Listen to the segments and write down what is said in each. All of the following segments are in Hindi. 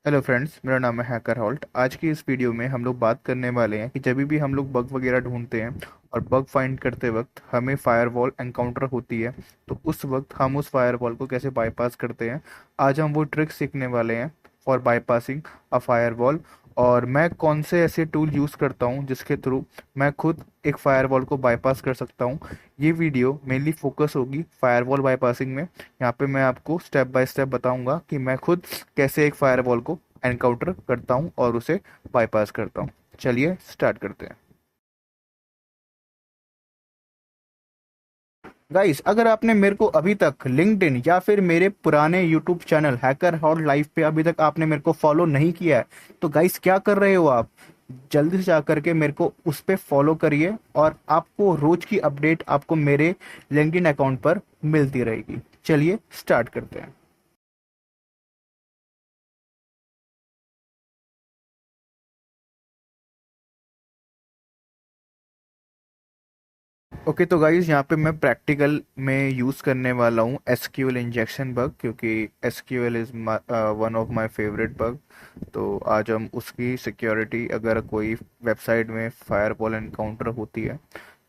हेलो फ्रेंड्स, मेरा नाम है हैकर हॉल्ट। आज की इस वीडियो में हम लोग बात करने वाले हैं कि जब भी हम लोग बग वगैरह ढूंढते हैं और बग फाइंड करते वक्त हमें फायरवॉल एनकाउंटर होती है, तो उस वक्त हम उस फायरवॉल को कैसे बाईपास करते हैं। आज हम वो ट्रिक सीखने वाले हैं फॉर बाईपासिंग अ फायरवॉल। और मैं कौन से ऐसे टूल यूज़ करता हूँ जिसके थ्रू मैं खुद एक फायरवॉल को बाईपास कर सकता हूँ। ये वीडियो मेनली फोकस होगी फायरवॉल बाईपासिंग में। यहाँ पे मैं आपको स्टेप बाय स्टेप बताऊंगा कि मैं खुद कैसे एक फायरवॉल को एनकाउंटर करता हूँ और उसे बाईपास करता हूँ। चलिए स्टार्ट करते हैं। गाइस, अगर आपने मेरे को अभी तक लिंक्डइन या फिर मेरे पुराने YouTube channel hacker hot live पे अभी तक आपने मेरे को फॉलो नहीं किया है, तो गाइस क्या कर रहे हो आप? जल्दी से जा करके मेरे को उस पे फॉलो करिए और आपको रोज की अपडेट आपको मेरे लिंक्डइन अकाउंट पर मिलती रहेगी। चलिए स्टार्ट करते हैं। ओके, तो गाइज यहाँ पे मैं प्रैक्टिकल में यूज़ करने वाला हूँ एसक्यूएल इंजेक्शन बग, क्योंकि SQL is one of my favourite bug. तो आज हम उसकी सिक्योरिटी, अगर कोई वेबसाइट में फायरवॉल एनकाउंटर होती है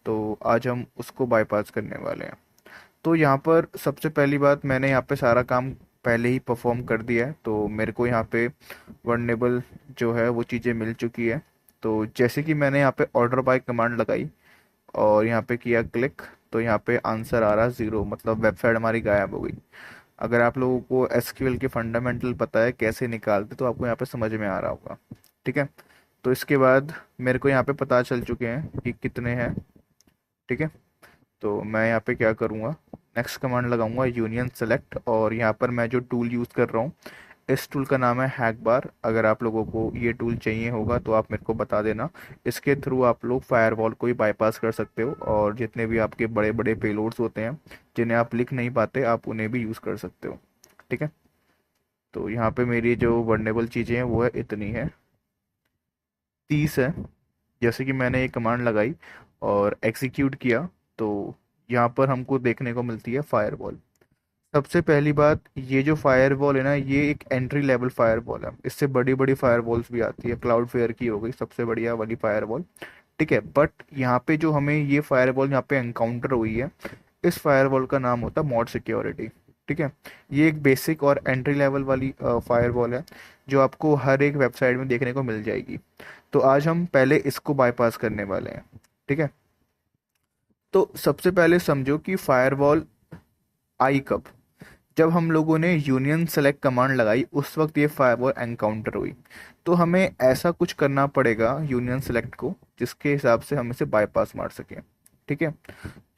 तो आज हम उसको बाईपास करने वाले हैं। तो यहाँ पर सबसे पहली बात, मैंने यहाँ पे सारा काम पहले ही परफॉर्म कर दिया है, तो मेरे को यहाँ पे वर्नेबल जो है वो चीज़ें मिल चुकी है। तो जैसे कि मैंने यहाँ पे ऑर्डर बाय कमांड लगाई और यहाँ पे किया क्लिक, तो यहाँ पे आंसर आ रहा 0, मतलब वेबसाइट हमारी गायब हो गई। अगर आप लोगों को एसक्यूएल के फंडामेंटल पता है कैसे निकालते, तो आपको यहाँ पे समझ में आ रहा होगा। ठीक है। तो इसके बाद मेरे को यहाँ पे पता चल चुके हैं कि कितने हैं। ठीक है। तो मैं यहाँ पे क्या करूँगा, नेक्स्ट कमांड लगाऊंगा यूनियन सेलेक्ट, और यहाँ पर मैं जो टूल यूज़ कर रहा हूँ, इस टूल का नाम है हैक बार। अगर आप लोगों को ये टूल चाहिए होगा तो आप मेरे को बता देना। इसके थ्रू आप लोग फायरवॉल को ही बाईपास कर सकते हो, और जितने भी आपके बड़े बड़े पेलोड्स होते हैं जिन्हें आप लिख नहीं पाते, आप उन्हें भी यूज़ कर सकते हो। ठीक है। तो यहाँ पे मेरी जो वर्नेबल चीज़ें हैं वो है इतनी है, 30 है। जैसे कि मैंने ये कमांड लगाई और एग्जीक्यूट किया, तो यहाँ पर हमको देखने को मिलती है फायरवॉल। सबसे पहली बात, ये जो फायरवॉल है ना, ये एक एंट्री लेवल फायरवॉल है। इससे बड़ी बड़ी फायरवॉल्स भी आती है, क्लाउड फेयर की हो गई सबसे बढ़िया वाली फायरवॉल। ठीक है। बट यहाँ पे जो हमें ये फायरवॉल यहाँ पे एनकाउंटर हुई है, इस फायरवॉल का नाम होता है मॉड सिक्योरिटी। ठीक है। ये एक बेसिक और एंट्री लेवल वाली फायरवॉल है जो आपको हर एक वेबसाइट में देखने को मिल जाएगी। तो आज हम पहले इसको बाईपास करने वाले हैं। ठीक है। तो सबसे पहले समझो कि फायरवॉल आई कब। जब हम लोगों ने यूनियन सेलेक्ट कमांड लगाई उस वक्त ये फायरवॉल एनकाउंटर हुई। तो हमें ऐसा कुछ करना पड़ेगा यूनियन सेलेक्ट को जिसके हिसाब से हम इसे बाईपास मार सकें। ठीक है।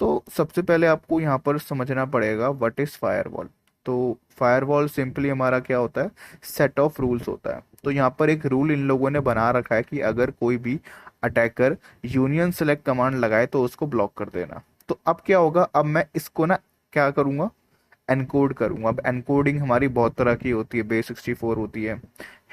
तो सबसे पहले आपको यहाँ पर समझना पड़ेगा व्हाट इज फायरवॉल। तो फायरवॉल सिंपली हमारा क्या होता है, सेट ऑफ रूल्स होता है। तो यहाँ पर एक रूल इन लोगों ने बना रखा है कि अगर कोई भी अटैकर यूनियन सेलेक्ट कमांड लगाए तो उसको ब्लॉक कर देना। तो अब क्या होगा, अब मैं इसको ना क्या करूँगा, एनकोड करूंगा। अब एनकोडिंग हमारी बहुत तरह की होती है, बेस 64 होती है,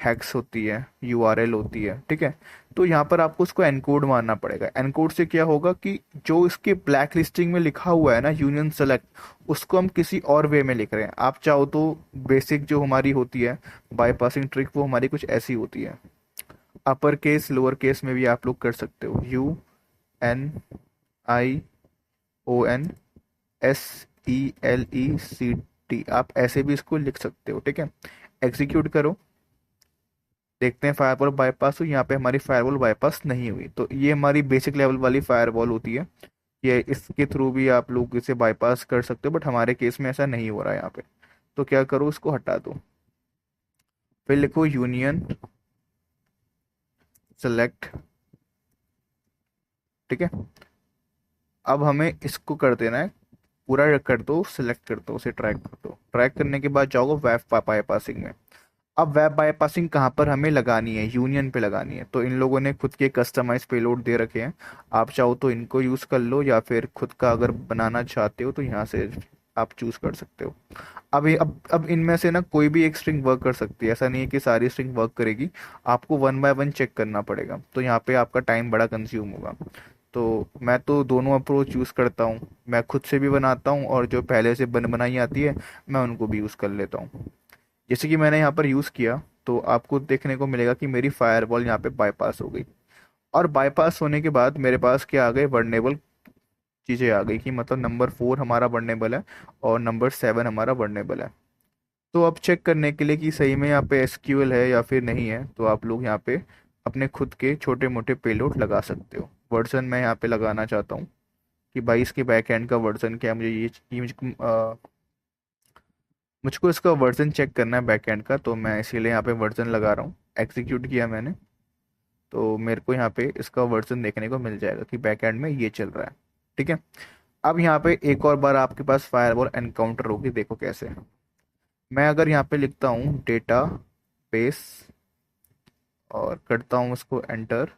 हैक्स होती है, यूआरएल होती है। ठीक है। तो यहाँ पर आपको उसको एनकोड मारना पड़ेगा। एनकोड से क्या होगा कि जो इसके ब्लैक लिस्टिंग में लिखा हुआ है ना यूनियन सेलेक्ट, उसको हम किसी और वे में लिख रहे हैं। आप चाहो तो बेसिक जो हमारी होती है बाईपासिंग ट्रिक, वो हमारी कुछ ऐसी होती है। अपर केस लोअर केस में भी आप लोग कर सकते हो, UNION SELECT, आप ऐसे भी इसको लिख सकते हो। ठीक है। एग्जीक्यूट करो, देखते हैं फायरवॉल बाईपास हुई। यहाँ पे हमारी फायरवॉल बाईपास नहीं हुई। तो ये हमारी बेसिक लेवल वाली फायरवॉल होती है। ये इसके थ्रू भी आप लोग इसे बाईपास कर सकते हो, बट हमारे केस में ऐसा नहीं हो रहा है यहाँ पे। तो क्या करो, इसको हटा दो, फिर लिखो यूनियन सेलेक्ट। ठीक है। अब हमें इसको कर देना है, पूरा कर दो, सिलेक्ट कर दो, उसे ट्रैक कर दो। ट्रैक करने के बाद जाओगे वेब बाईपासिंग में। अब वेब बाईपासिंग कहाँ पर हमें लगानी है, यूनियन पे लगानी है। तो इन लोगों ने खुद के कस्टमाइज पेलोड दे रखे हैं। आप चाहो तो इनको यूज़ कर लो, या फिर खुद का अगर बनाना चाहते हो तो यहाँ से आप चूज कर सकते हो। अब इनमें से ना कोई भी एक स्ट्रिंग वर्क कर सकती है, ऐसा नहीं है कि सारी स्ट्रिंग वर्क करेगी। आपको वन बाय वन चेक करना पड़ेगा, तो यहाँ पे आपका टाइम बड़ा कंज्यूम होगा। तो मैं तो दोनों अप्रोच यूज़ करता हूँ, मैं खुद से भी बनाता हूँ और जो पहले से बनाई आती है मैं उनको भी यूज़ कर लेता हूँ। जैसे कि मैंने यहाँ पर यूज़ किया, तो आपको देखने को मिलेगा कि मेरी फायरवॉल यहाँ पे बाईपास हो गई। और बाईपास होने के बाद मेरे पास क्या आ गए, वर्नेबल चीज़ें आ गई, कि मतलब नंबर 4 हमारा वर्नेबल है और नंबर 7 हमारा वर्नेबल है। तो अब चेक करने के लिए कि सही में यहाँ पे एसक्यूएल है या फिर नहीं है, तो आप लोग यहाँ पे अपने खुद के छोटे मोटे पेलोड लगा सकते हो। वर्जन मैं यहाँ पे लगाना चाहता हूँ कि भाई इसके बैक एंड का वर्जन क्या है, मुझे ये मुझको इसका वर्जन चेक करना है बैक एंड का, तो मैं इसीलिए यहाँ पे वर्जन लगा रहा हूँ। एग्जीक्यूट किया मैंने, तो मेरे को यहाँ पे इसका वर्जन देखने को मिल जाएगा कि बैक एंड में ये चल रहा है। ठीक है। अब यहाँ पे एक और बार आपके पास फायरवॉल एनकाउंटर होगी, देखो कैसे। मैं अगर यहाँ पे लिखता हूँ डेटा बेस और करता हूँ उसको एंटर,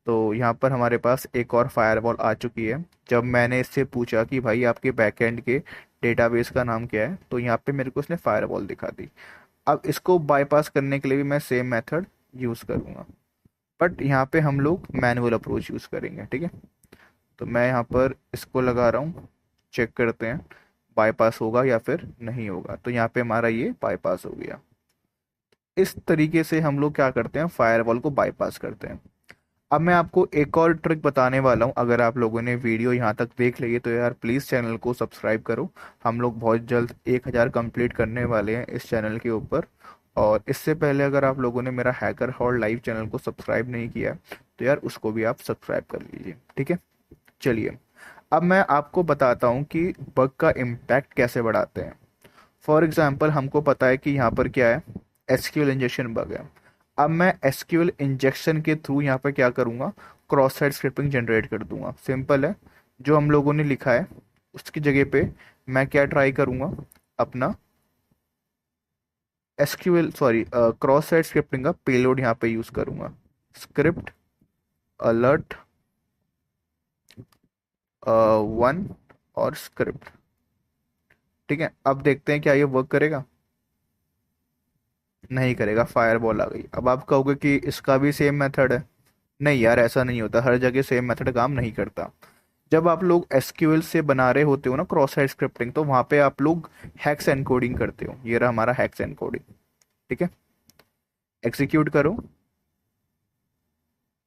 तो यहाँ पर हमारे पास एक और फायरवॉल आ चुकी है। जब मैंने इससे पूछा कि भाई आपके बैकएंड के डेटाबेस का नाम क्या है, तो यहाँ पे मेरे को इसने फायरवॉल दिखा दी। अब इसको बाईपास करने के लिए भी मैं सेम मेथड यूज़ करूँगा, बट यहाँ पे हम लोग मैनुअल अप्रोच यूज़ करेंगे। ठीक है। तो मैं यहाँ पर इसको लगा रहा हूँ, चेक करते हैं बाईपास होगा या फिर नहीं होगा। तो यहाँ पे हमारा ये बाईपास हो गया। इस तरीके से हम लोग क्या करते हैं, फायरवॉल को बाईपास करते हैं। अब मैं आपको एक और ट्रिक बताने वाला हूँ। अगर आप लोगों ने वीडियो यहाँ तक देख ली है तो यार प्लीज़ चैनल को सब्सक्राइब करो। हम लोग बहुत जल्द 1000 कंप्लीट करने वाले हैं इस चैनल के ऊपर। और इससे पहले अगर आप लोगों ने मेरा हैकर हॉल लाइव चैनल को सब्सक्राइब नहीं किया तो यार उसको भी आप सब्सक्राइब कर लीजिए। ठीक है। चलिए, अब मैं आपको बताता हूँ कि बग का इम्पैक्ट कैसे बढ़ाते हैं। फॉर एग्जाम्पल हमको पता है कि यहाँ पर क्या है, एसक्यूएल इंजेक्शन बग है। अब मैं एसक्यूएल इंजेक्शन के थ्रू यहाँ पर क्या करूँगा, क्रॉस साइट स्क्रिप्टिंग जनरेट कर दूंगा। सिंपल है, जो हम लोगों ने लिखा है उसकी जगह पे मैं क्या ट्राई करूँगा, अपना SQL sorry cross site scripting का पेलोड यहाँ पे यूज़ करूँगा। स्क्रिप्ट अलर्ट 1 और स्क्रिप्ट। ठीक है। अब देखते हैं क्या ये वर्क करेगा। नहीं करेगा, फायरबॉल आ गई। अब आप कहोगे कि इसका भी सेम मेथड है। नहीं यार, ऐसा नहीं होता, हर जगह सेम मेथड काम नहीं करता। जब आप लोग एसक्यूएल से बना रहे होते हो ना क्रॉस साइट स्क्रिप्टिंग, तो वहां पे आप लोग हैक्स एनकोडिंग करते हो। ये रहा हमारा हैक्स एनकोडिंग। ठीक है। एग्जीक्यूट करो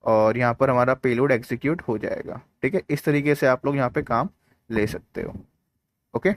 और यहाँ पर हमारा पेलोड एग्जीक्यूट हो जाएगा। ठीक है। इस तरीके से आप लोग यहाँ पे काम ले सकते हो। ओके।